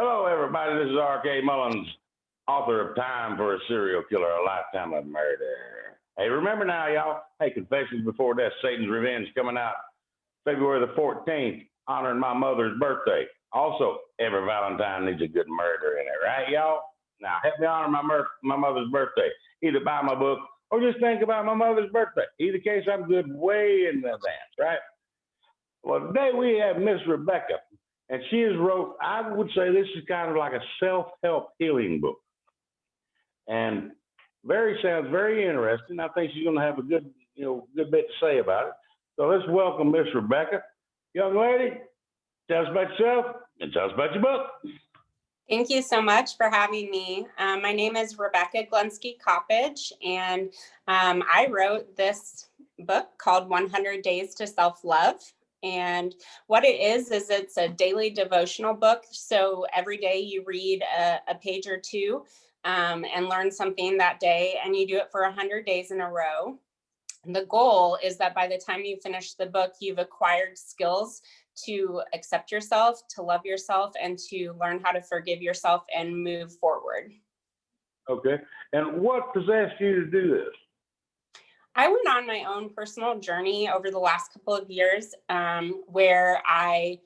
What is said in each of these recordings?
Hello, everybody. This is R.K. Mullins, author of Time for a Serial Killer, A Lifetime of Murder. Hey, remember now, y'all. Hey, Confessions Before Death, Satan's Revenge, coming out February the 14th, honoring my mother's birthday. Also, every Valentine needs a good murder in it, right, y'all? Now, help me honor my mother's birthday. Either buy my book or just think about my mother's birthday. Either case, I'm good way in advance, right? Well, today we have Miss Rebecca, and she has wrote, I would say this is kind of like a self-help healing book. And sounds very interesting. I think she's going to have a good bit to say about it. So let's welcome Miss Rebecca. Young lady, tell us about yourself and tell us about your book. Thank you so much for having me. My name is Rebecca Glenski-Coppage, and I wrote this book called 100 Days to Self-Love. And what it is it's a daily devotional book. So every day you read a page or two and learn something that day, and you do it for 100 days in a row. And the goal is that by the time you finish the book, you've acquired skills to accept yourself, to love yourself, and to learn how to forgive yourself and move forward. Okay. And what possessed you to do this? I went on my own personal journey over the last couple of years where I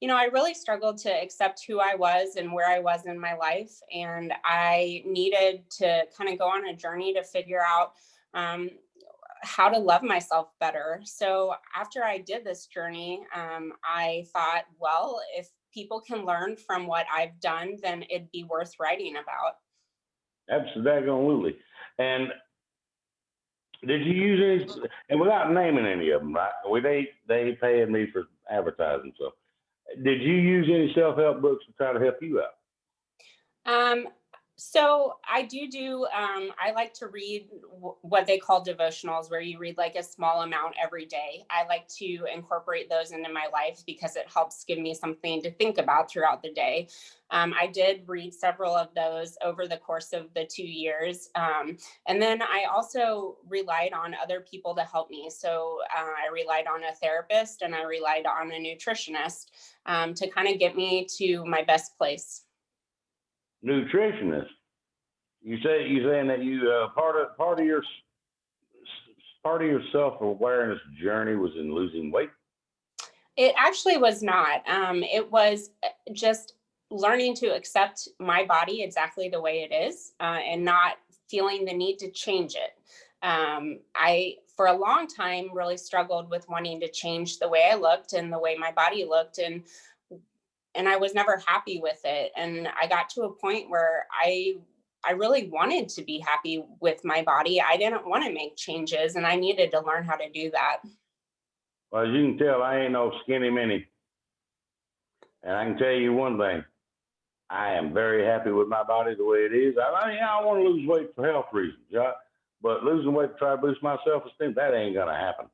really struggled to accept who I was and where I was in my life. And I needed to kind of go on a journey to figure out how to love myself better. So after I did this journey, I thought, well, if people can learn from what I've done, then it'd be worth writing about. Absolutely. And did you use any, and without naming any of them, right? They paid me for advertising. So did you use any self-help books to try to help you out? So I I like to read what they call devotionals, where you read like a small amount every day. I like to incorporate those into my life because it helps give me something to think about throughout the day. I did read several of those over the course of the 2 years. And then I also relied on other people to help me. So I relied on a therapist and I relied on a nutritionist to kind of get me to my best place. Nutritionist. You saying that you part of your self-awareness journey was in losing weight? It actually was not. It was just learning to accept my body exactly the way it is and not feeling the need to change it. I, for a long time, really struggled with wanting to change the way I looked and the way my body looked, and I was never happy with it. And I got to a point where I really wanted to be happy with my body. I didn't want to make changes, and I needed to learn how to do that. Well, as you can tell, I ain't no skinny mini. And I can tell you one thing. I am very happy with my body the way it is. I want to lose weight for health reasons, yeah. But losing weight to try to boost my self-esteem, that ain't going to happen.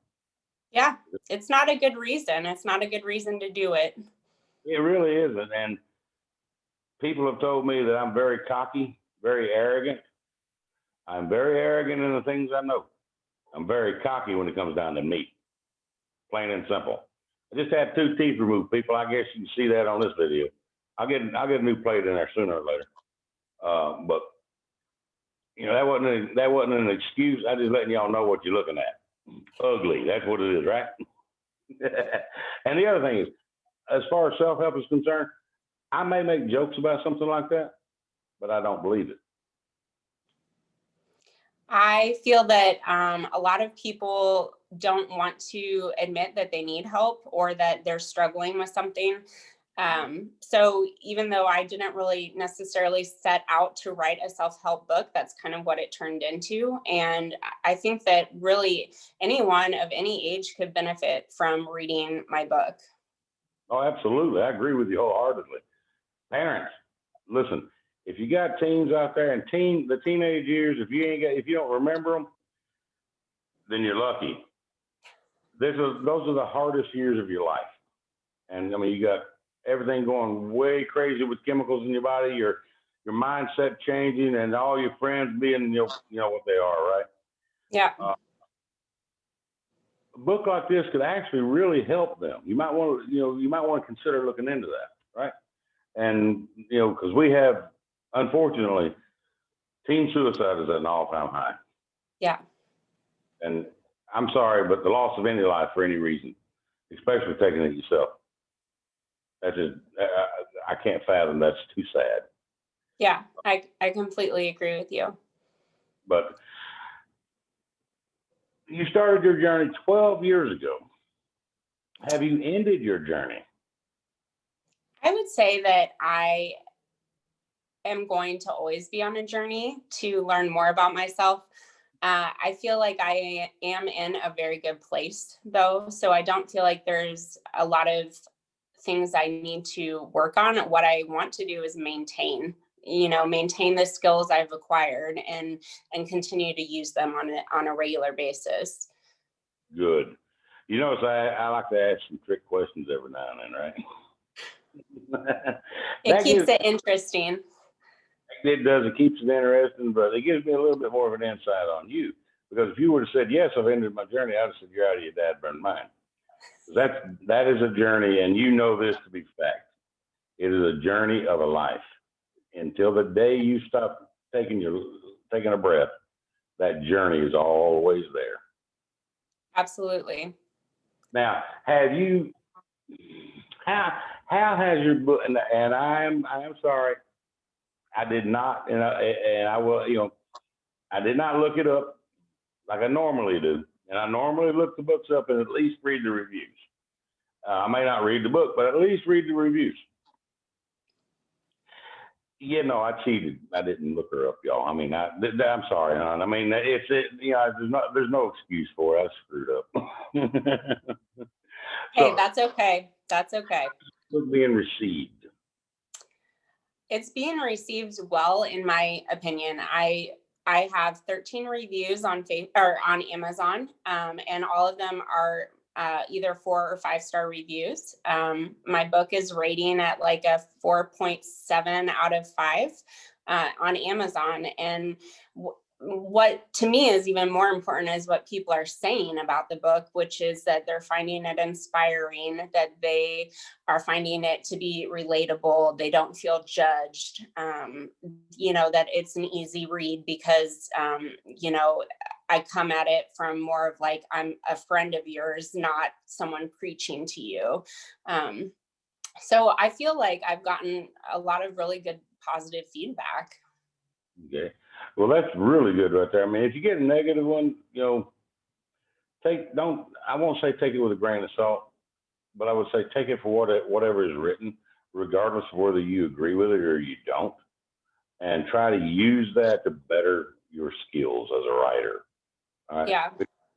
Yeah, it's not a good reason. It's not a good reason to do it. It really isn't. And people have told me that I'm very cocky, very arrogant. I'm very arrogant in the things I know. I'm very cocky when it comes down to meat. Plain and simple. I just had 2 teeth removed, people. I guess you can see that on this video. I'll get a new plate in there sooner or later. But that wasn't an excuse. I just letting y'all know what you're looking at. Ugly. That's what it is, right? And the other thing is, as far as self-help is concerned, I may make jokes about something like that, but I don't believe it. I feel that a lot of people don't want to admit that they need help or that they're struggling with something. So even though I didn't really necessarily set out to write a self-help book, that's kind of what it turned into. And I think that really anyone of any age could benefit from reading my book. Oh, absolutely. I agree with you wholeheartedly. Parents, listen, if you got teens out there and the teenage years, if you don't remember them, then you're lucky. Those are the hardest years of your life. And I mean, you got everything going way crazy with chemicals in your body, your mindset changing, and all your friends being, what they are, right? Yeah. A book like this could actually really help them. You might want to consider looking into that, right? And, because we have, unfortunately, teen suicide is at an all-time high. Yeah. And I'm sorry, but the loss of any life for any reason, especially taking it yourself, that's just, I can't fathom. That's too sad. Yeah, I completely agree with you. But you started your journey 12 years ago. Have you ended your journey? I would say that I am going to always be on a journey to learn more about myself. I feel like I am in a very good place, though. So I don't feel like there's a lot of things I need to work on. What I want to do is maintain the skills I've acquired and continue to use them on a regular basis. Good. So I like to ask some trick questions every now and then, right? It keeps it interesting. It does. It keeps it interesting, but it gives me a little bit more of an insight on you. Because if you would have said, yes, I've ended my journey, I'd have said, you're out of your dad-burned mind. That is a journey, and you know this to be fact. It is a journey of a life. Until the day you stop taking a breath, that journey is always there. Absolutely. Now, how has your book, and I am sorry, I did not, and I will, I did not look it up like I normally do. And I normally look the books up and at least read the reviews. I may not read the book, but at least read the reviews. I cheated. I didn't look her up, y'all. I mean, I'm sorry, hon. I mean, there's no excuse for it. I screwed up. Hey, that's okay. That's okay. It's being received. It's being received well, in my opinion. I have 13 reviews on Amazon, and all of them are either 4 or 5-star reviews. My book is rating at like a 4.7 out of 5 on Amazon. And what to me is even more important is what people are saying about the book, which is that they're finding it inspiring, that they are finding it to be relatable. They don't feel judged, that it's an easy read because, I come at it from more of like, I'm a friend of yours, not someone preaching to you. So I feel like I've gotten a lot of really good positive feedback. Okay. Well, that's really good right there. I mean, if you get a negative one, I won't say take it with a grain of salt, but I would say take it for whatever is written, regardless of whether you agree with it or you don't, and try to use that to better your skills as a writer. All right. Yeah.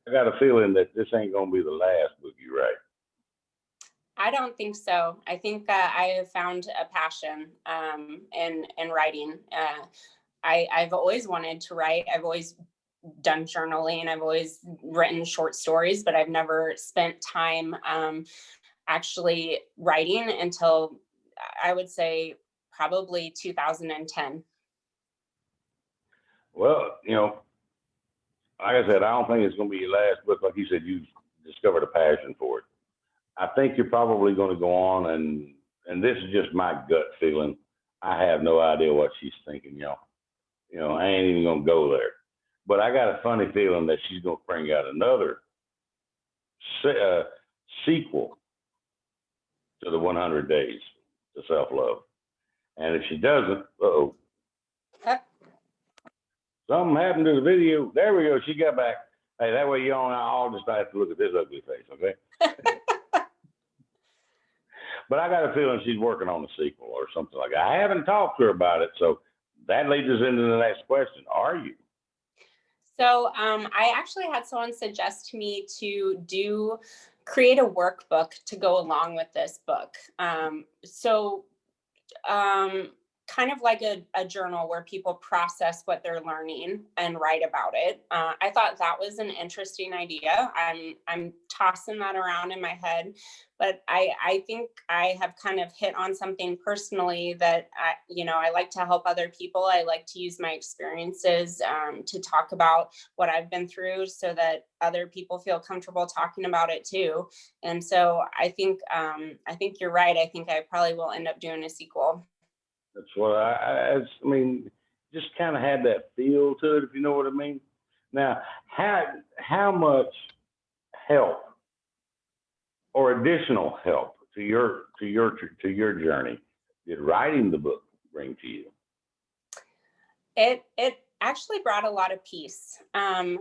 I got a feeling that this ain't going to be the last book you write. I don't think so. I think I have found a passion in writing. I've always wanted to write. I've always done journaling. I've always written short stories, but I've never spent time actually writing until I would say probably 2010. Well, like I said, I don't think it's going to be your last book. Like you said, you discovered a passion for it. I think you're probably going to go on, and this is just my gut feeling. I have no idea what she's thinking, I ain't even going to go there. But I got a funny feeling that she's going to bring out another sequel to the 100 Days to Self-Love. And if she doesn't, something happened to the video. There we go. She got back. Hey, that way you don't all just have to look at this ugly face, okay? But I got a feeling she's working on a sequel or something like that. I haven't talked to her about it, so that leads us into the next question. Are you? So I actually had someone suggest to me to create a workbook to go along with this book. kind of like a journal where people process what they're learning and write about it. I thought that was an interesting idea. I'm tossing that around in my head, but I think I have kind of hit on something personally that I like to help other people. I like to use my experiences to talk about what I've been through, so that other people feel comfortable talking about it too. And so I think you're right. I think I probably will end up doing a sequel. That's what I mean, just kind of had that feel to it, if you know what I mean. Now, how much help or additional help to your journey did writing the book bring to you? It actually brought a lot of peace, and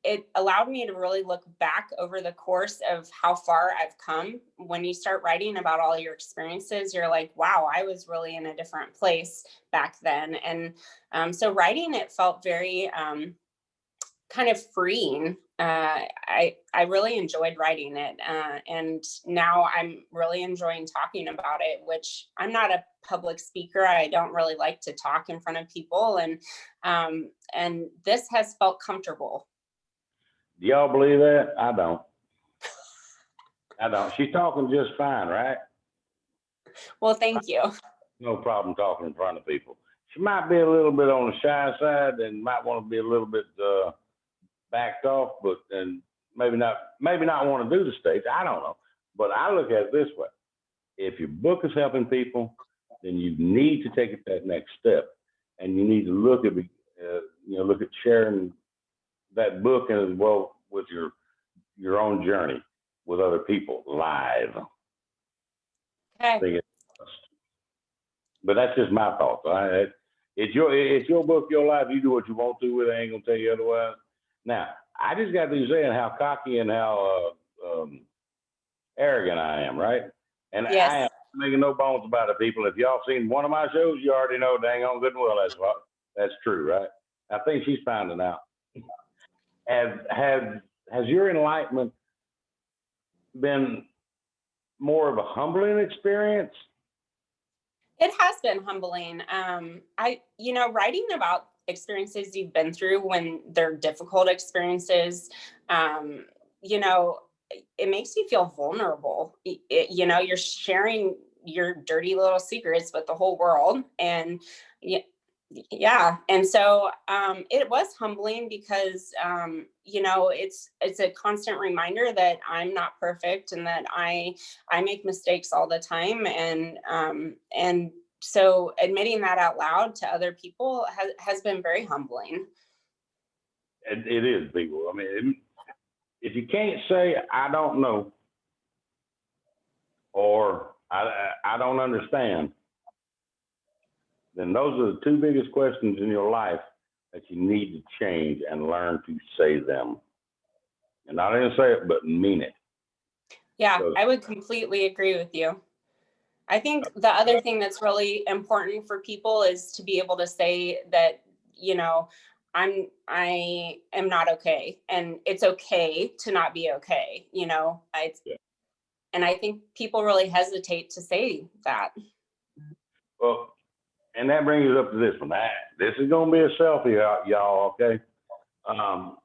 it allowed me to really look back over the course of how far I've come. When you start writing about all your experiences, you're like, wow, I was really in a different place back then. And so writing it felt very kind of freeing. I really enjoyed writing it, and now I'm really enjoying talking about it. Which I'm not a public speaker. I don't really like to talk in front of people, and this has felt comfortable. Do y'all believe that? I don't. I don't. She's talking just fine, right? Well, thank you. No problem talking in front of people. She might be a little bit on the shy side and might want to be a little bit backed off, but and maybe not want to do the stage. I don't know. But I look at it this way: if your book is helping people, then you need to take it that next step, and you need to look at sharing that book as well with your own journey with other people live. I Okay. think but that's just my thoughts. It's your book, your life. You do what you want to with it. I ain't gonna tell you otherwise. Now, I just got through saying how cocky and how arrogant I am, right? And I am Yes. making no bones about it, people. If y'all seen one of my shows, you already know dang on good and well that's true, right? I think she's finding out. Has your enlightenment been more of a humbling experience? It has been humbling. Writing about experiences you've been through when they're difficult experiences, um, you know, it makes you feel vulnerable. You're sharing your dirty little secrets with the whole world. And yeah, and so it was humbling because it's a constant reminder that I'm not perfect, and that I make mistakes all the time. And so admitting that out loud to other people has been very humbling. It is, people. I mean, if you can't say I don't know or I don't understand, then those are the two biggest questions in your life that you need to change and learn to say them. And not only say it, but mean it. Yeah, So, I would completely agree with you. I think the other thing that's really important for people is to be able to say that, you know, I am not okay, and it's okay to not be okay. yeah. And I think people really hesitate to say that. Well, and that brings us up to this one. This is going to be a selfie, y'all. Okay. Um,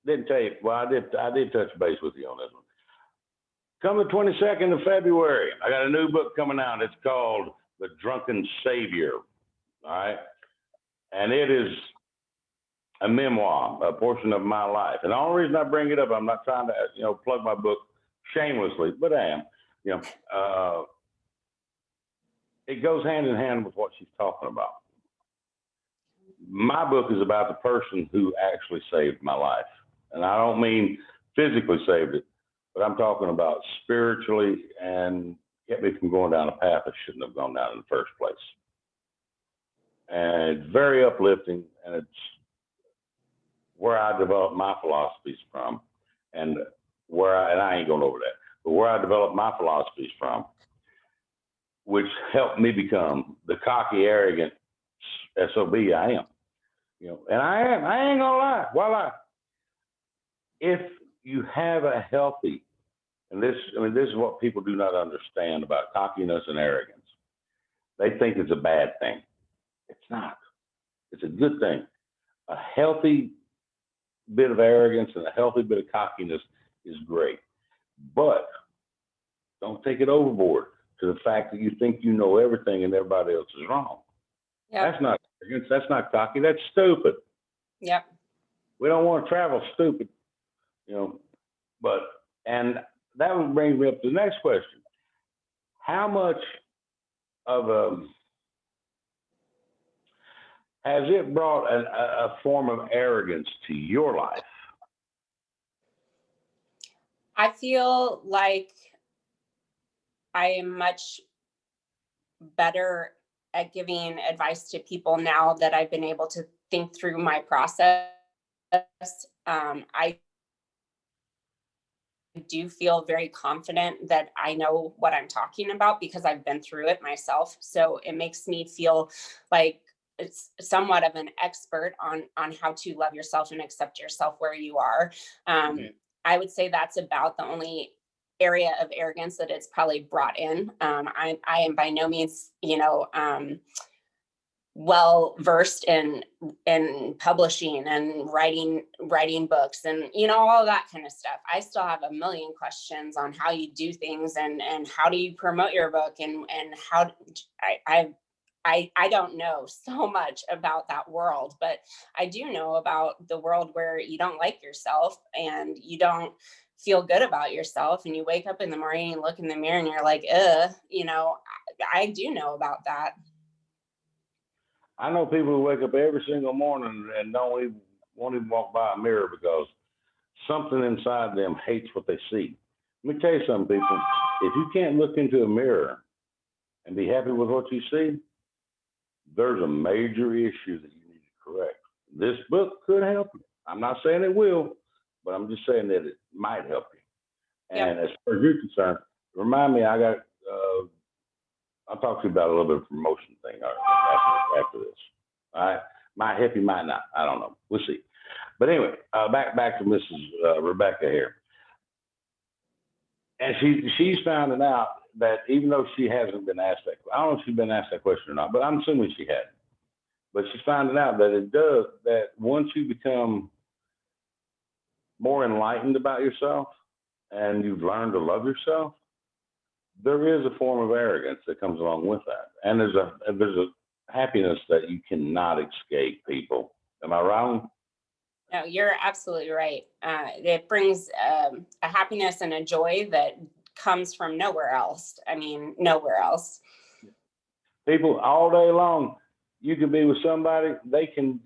didn't tell you. Well, I did touch base with you on this one. Come the 22nd of February, I got a new book coming out. It's called The Drunken Savior. All right. And it is a memoir, a portion of my life. And the only reason I bring it up, I'm not trying to, plug my book shamelessly, but I am. You know, it goes hand in hand with what she's talking about. My book is about the person who actually saved my life. And I don't mean physically saved it, but I'm talking about spiritually and kept me from going down a path I shouldn't have gone down in the first place. And it's very uplifting, and it's where I developed my philosophies from, and and I ain't going over that, but where I developed my philosophies from, which helped me become the cocky, arrogant SOB I am. And I am. I ain't gonna lie. Voila. If you have a healthy, and this is what people do not understand about cockiness and arrogance. They think it's a bad thing. It's not. It's a good thing. A healthy bit of arrogance and a healthy bit of cockiness is great. But don't take it overboard to the fact that you think you know everything and everybody else is wrong. Yep. That's not arrogance. That's not cocky. That's stupid. Yep. We don't want to travel stupid, But, and that would bring me up to the next question. How much of has it brought a form of arrogance to your life? I feel like I am much better at giving advice to people now that I've been able to think through my process. I do feel very confident that I know what I'm talking about because I've been through it myself. So it makes me feel like it's somewhat of an expert on how to love yourself and accept yourself where you are. Mhm. I would say that's about the only area of arrogance that it's probably brought in. I am by no means, well versed in publishing and writing books and all that kind of stuff. I still have a million questions on how you do things and how do you promote your book and how I don't know so much about that world, but I do know about the world where you don't like yourself and you don't feel good about yourself and you wake up in the morning and look in the mirror and you're like, I do know about that. I know people who wake up every single morning and won't even walk by a mirror because something inside them hates what they see. Let me tell you something, people. If you can't look into a mirror and be happy with what you see, there's a major issue that you need to correct. This book could help you. I'm not saying it will, but I'm just saying that it might help you. Yep. And as far as you're concerned, remind me, I'll talk to you about a little bit of promotion thing after this. All right. Might help you, might not. I don't know. We'll see. But anyway, back to Mrs. Rebecca here. And she's finding out that even though she hasn't been asked that, I don't know if she's been asked that question or not, but I'm assuming she had. But she's finding out that it does that once you become more enlightened about yourself and you've learned to love yourself, there is a form of arrogance that comes along with that, and there's a happiness that you cannot escape. People, am I wrong? No, you're absolutely right. It brings a happiness and a joy that comes from nowhere else. I mean, nowhere else. People, all day long, you can be with somebody.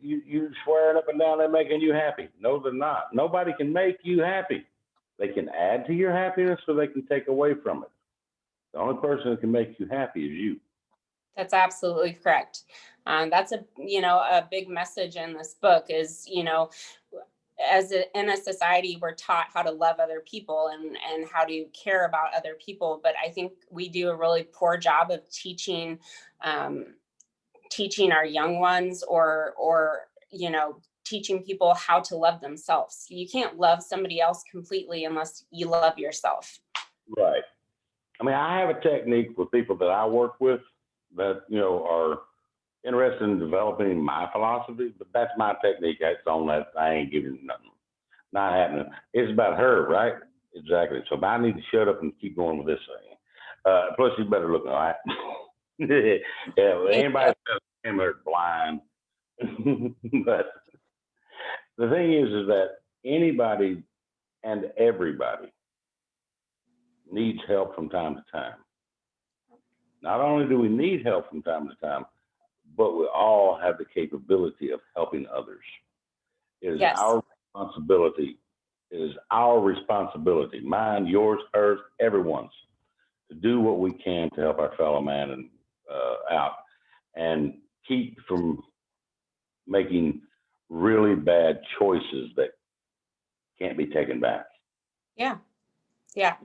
You swearing up and down they're making you happy. No, they're not. Nobody can make you happy. They can add to your happiness, or they can take away from it. The only person that can make you happy is you. That's absolutely correct. That's a big message in this book is, in a society, we're taught how to love other people and how to care about other people. But I think we do a really poor job of um, teaching our young ones or teaching people how to love themselves. You can't love somebody else completely unless you love yourself. Right. I mean, I have a technique with people that I work with that are interested in developing my philosophy, but that's my technique. That's on that. I ain't giving nothing. Not happening. It's about her, right? Exactly. So I need to shut up and keep going with this thing. Plus, you better look all right. Yeah, well, Thank anybody you. says him are blind. But the thing is that anybody and everybody needs help from time to time. Not only do we need help from time to time, but we all have the capability of helping others. It is Yes. our responsibility. It is our responsibility, mine, yours, hers, everyone's, to do what we can to help our fellow man and out and keep from making really bad choices that can't be taken back. Yeah. Yeah.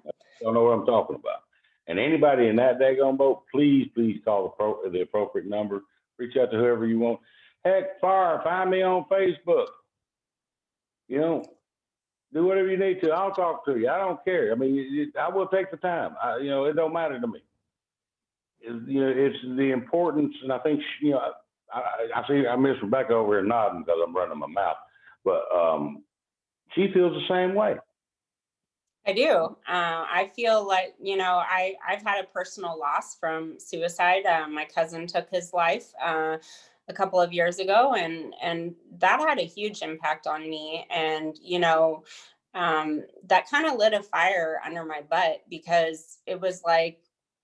Don't know what I'm talking about. And anybody in that daggone boat, please call the appropriate number. Reach out to whoever you want. Heck, find me on Facebook. You know, do whatever you need to. I'll talk to you. I don't care. I mean, I will take the time. It don't matter to me. it's the importance, and I think I see I miss Rebecca over here nodding because I'm running my mouth, but she feels the same way. I do. I feel like, I've had a personal loss from suicide. My cousin took his life a couple of years ago, and that had a huge impact on me. And, that kind of lit a fire under my butt, because it was like,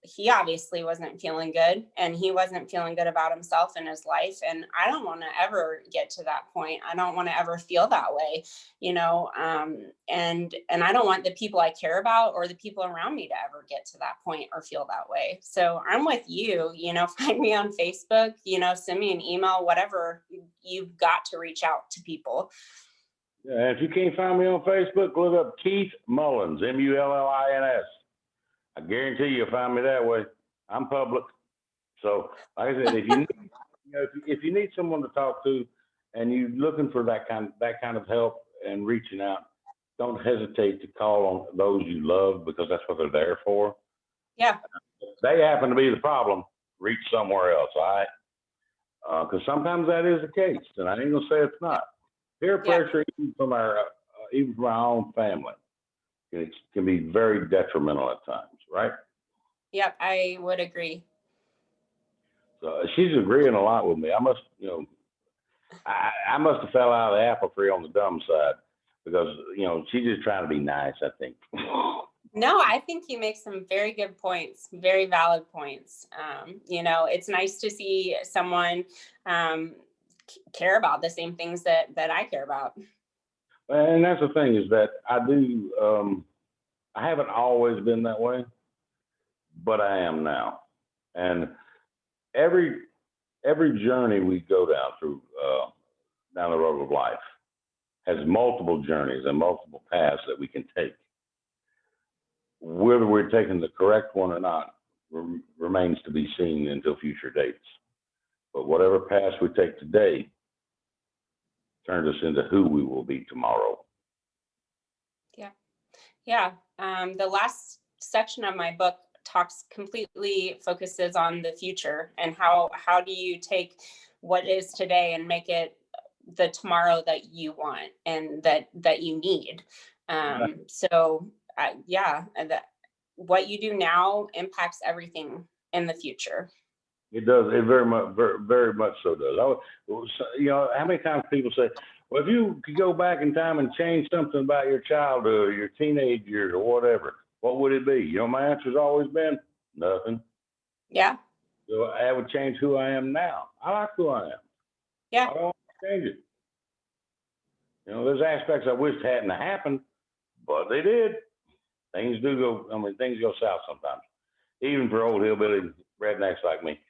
he obviously wasn't feeling good, and he wasn't feeling good about himself and his life. And I don't want to ever get to that point. I don't want to ever feel that way, and I don't want the people I care about or the people around me to ever get to that point or feel that way. So I'm with you. Find me on Facebook, send me an email, whatever. You've got to reach out to people. Yeah, if you can't find me on Facebook, look up Keith Mullins, Mullins. I guarantee you'll find me that way. I'm public. So, like I said, if you need, if you need someone to talk to, and you're looking for that kind of help and reaching out, don't hesitate to call on those you love, because that's what they're there for. Yeah. If they happen to be the problem, reach somewhere else. All right. Because sometimes that is the case, and I ain't gonna say it's not. Peer pressure, even from our own family, it can be very detrimental at times, right? Yep, I would agree. So she's agreeing a lot with me. I must have fell out of the apple tree on the dumb side, because she's just trying to be nice, I think. No, I think you make some very good points, very valid points. It's nice to see someone care about the same things that I care about. And that's the thing, is that I do. I haven't always been that way, but I am now. And every journey we go down the road of life has multiple journeys and multiple paths that we can take. Whether we're taking the correct one or not remains to be seen until future dates. But whatever path we take today turns us into who we will be tomorrow. Yeah. Yeah. The last section of my book focuses on the future, and how do you take what is today and make it the tomorrow that you want and that you need. So that what you do now impacts everything in the future. It does. It very much so does. How many times people say, well, if you could go back in time and change something about your childhood or your teenage years or whatever, what would it be? My answer's always been nothing. Yeah. So I would change who I am now. I like who I am. Yeah. I don't want to change it. There's aspects I wish hadn't happened, but they did. Things go south sometimes, even for old hillbilly rednecks like me.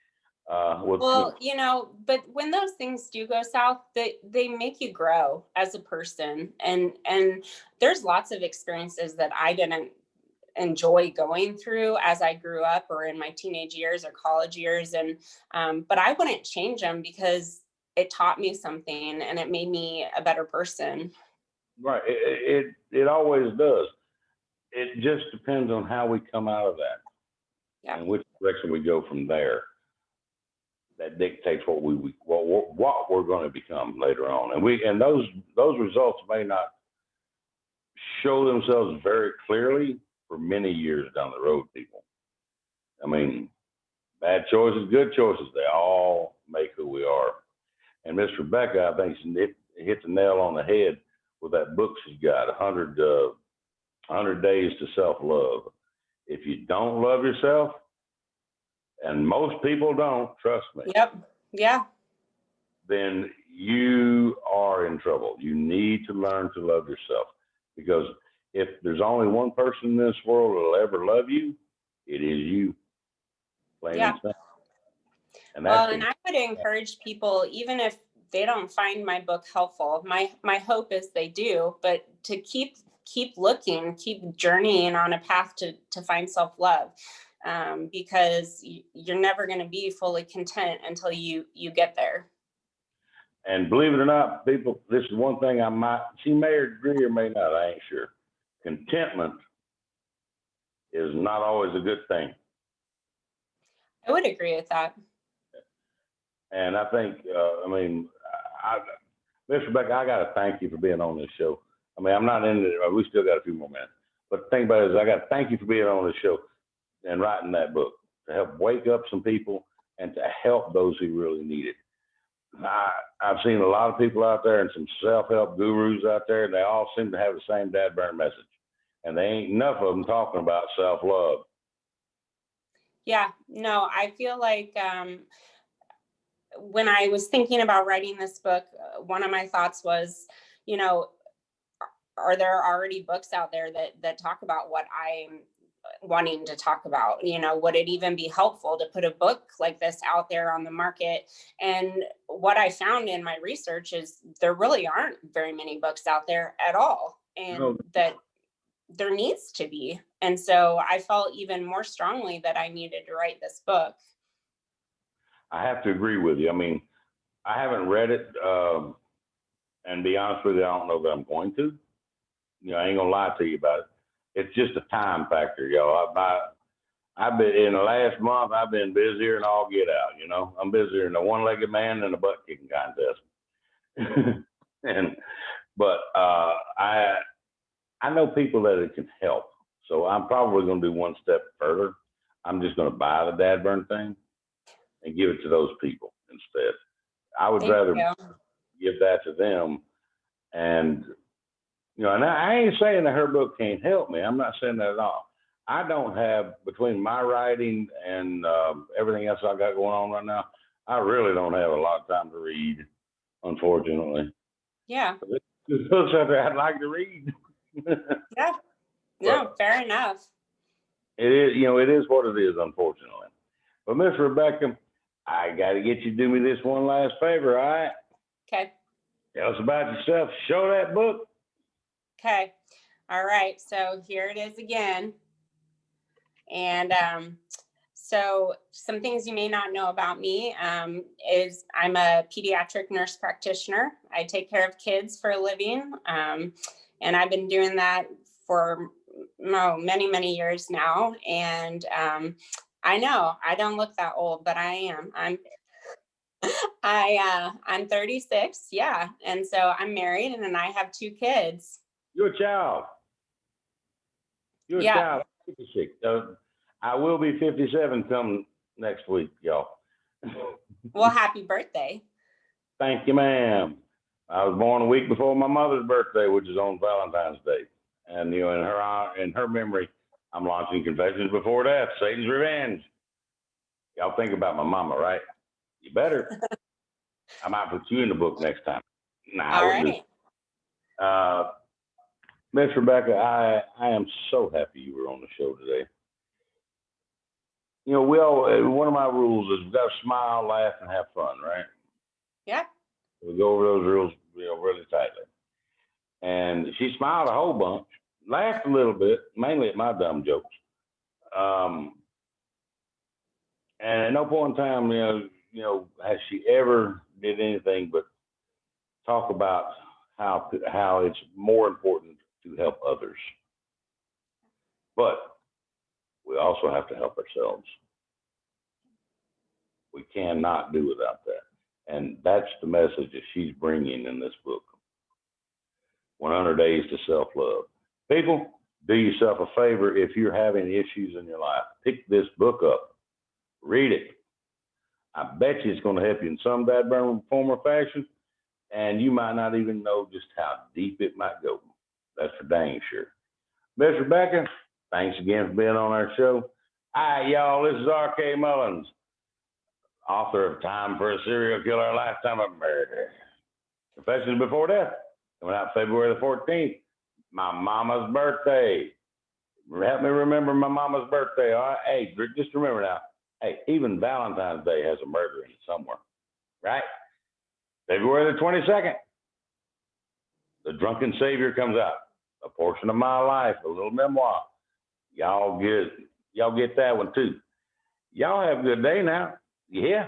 But when those things do go south, they make you grow as a person. And there's lots of experiences that I didn't enjoy going through as I grew up, or in my teenage years or college years. And, but I wouldn't change them, because it taught me something and it made me a better person. Right. It always does. It just depends on how we come out of that. Yeah. And which direction we go from there. That dictates what we're going to become later on. And those results may not show themselves very clearly for many years down the road, people. I mean, bad choices, good choices, they all make who we are. And Miss Rebecca, I think she hit the nail on the head with that book she's got, 100 Days to Self-Love. If you don't love yourself, and most people don't, trust me. Yep. Yeah. Then you are in trouble. You need to learn to love yourself, because if there's only one person in this world that'll ever love you, it is you. Plain and simple. And I would encourage people, even if they don't find my book helpful, my hope is they do, but to keep looking, keep journeying on a path to find self-love. Because you're never going to be fully content until you get there. And believe it or not, people, this is one thing she may agree or may not, I ain't sure. Contentment is not always a good thing. I would agree with that. And I think, Miss Rebecca, I got to thank you for being on this show. I mean, I'm not in it. We still got a few more minutes. But the thing about it is, I got to thank you for being on this show and writing that book to help wake up some people and to help those who really need it. I've seen a lot of people out there and some self-help gurus out there, and they all seem to have the same dad burn message. And they ain't enough of them talking about self-love. Yeah, no, I feel like when I was thinking about writing this book, one of my thoughts was, you know, are there already books out there that talk about what I'm wanting to talk about? You know, would it even be helpful to put a book like this out there on the market? And what I found in my research is there really aren't very many books out there at all, and No. that there needs to be. And so I felt even more strongly that I needed to write this book. I have to agree with you. I mean, I haven't read it, and be honest with you, I don't know that I'm going to. You know, I ain't gonna lie to you about it. It's just a time factor, y'all. I've been in the last month. I've been busier than all get out. You know, I'm busier than a one-legged man than a butt kicking contest. But I know people that it can help. So I'm probably gonna do one step further. I'm just gonna buy the dad burn thing and give it to those people instead. I would Thank rather you. give that to them. And, you know, and I ain't saying that her book can't help me. I'm not saying that at all. I don't have, between my writing and everything else I got going on right now, I really don't have a lot of time to read, unfortunately. Yeah. There's books out there I'd like to read. Yeah. No, fair enough. It is, you know, it is what it is, unfortunately. But Miss Rebecca, I got to get you to do me this one last favor, all right? Okay. Tell us about yourself. Show that book. Okay. All right. So here it is again. And so some things you may not know about me is I'm a pediatric nurse practitioner. I take care of kids for a living. And I've been doing that for many, many years now. And I know I don't look that old, but I am. I'm 36. Yeah. And so I'm married and I have 2 kids. You're a child. You're a Yeah. child. I'm 56. I will be 57 come next week, y'all. Well, happy birthday. Thank you, ma'am. I was born a week before my mother's birthday, which is on Valentine's Day. And, you know, in her memory, I'm launching Confessions Before Death, Satan's Revenge. Y'all think about my mama, right? You better. I might put you in the book next time. Nah, All I wouldn't right. Miss Rebecca, I am so happy you were on the show today. You know, one of my rules is we've got to smile, laugh, and have fun, right? Yeah. We go over those rules, you know, really tightly. And she smiled a whole bunch, laughed a little bit, mainly at my dumb jokes. And at no point in time, you know, has she ever did anything but talk about how it's more important to help others. But we also have to help ourselves. We cannot do without that. And that's the message that she's bringing in this book. 100 Days to Self-Love. People, do yourself a favor if you're having issues in your life. Pick this book up. Read it. I bet you it's going to help you in some bad burn form or fashion. And you might not even know just how deep it might go. That's for dang sure. Miss Rebecca, thanks again for being on our show. Hi, y'all. This is R.K. Mullins, author of Time for a Serial Killer, A Lifetime of Murder. Confessions Before Death, coming out February the 14th. My mama's birthday. Help me remember my mama's birthday, all right? Hey, just remember now, hey, even Valentine's Day has a murder in it somewhere, right? February the 22nd, The Drunken Savior comes out. A Portion of My Life, a little memoir. Y'all get that one too. Y'all have a good day now. Yeah.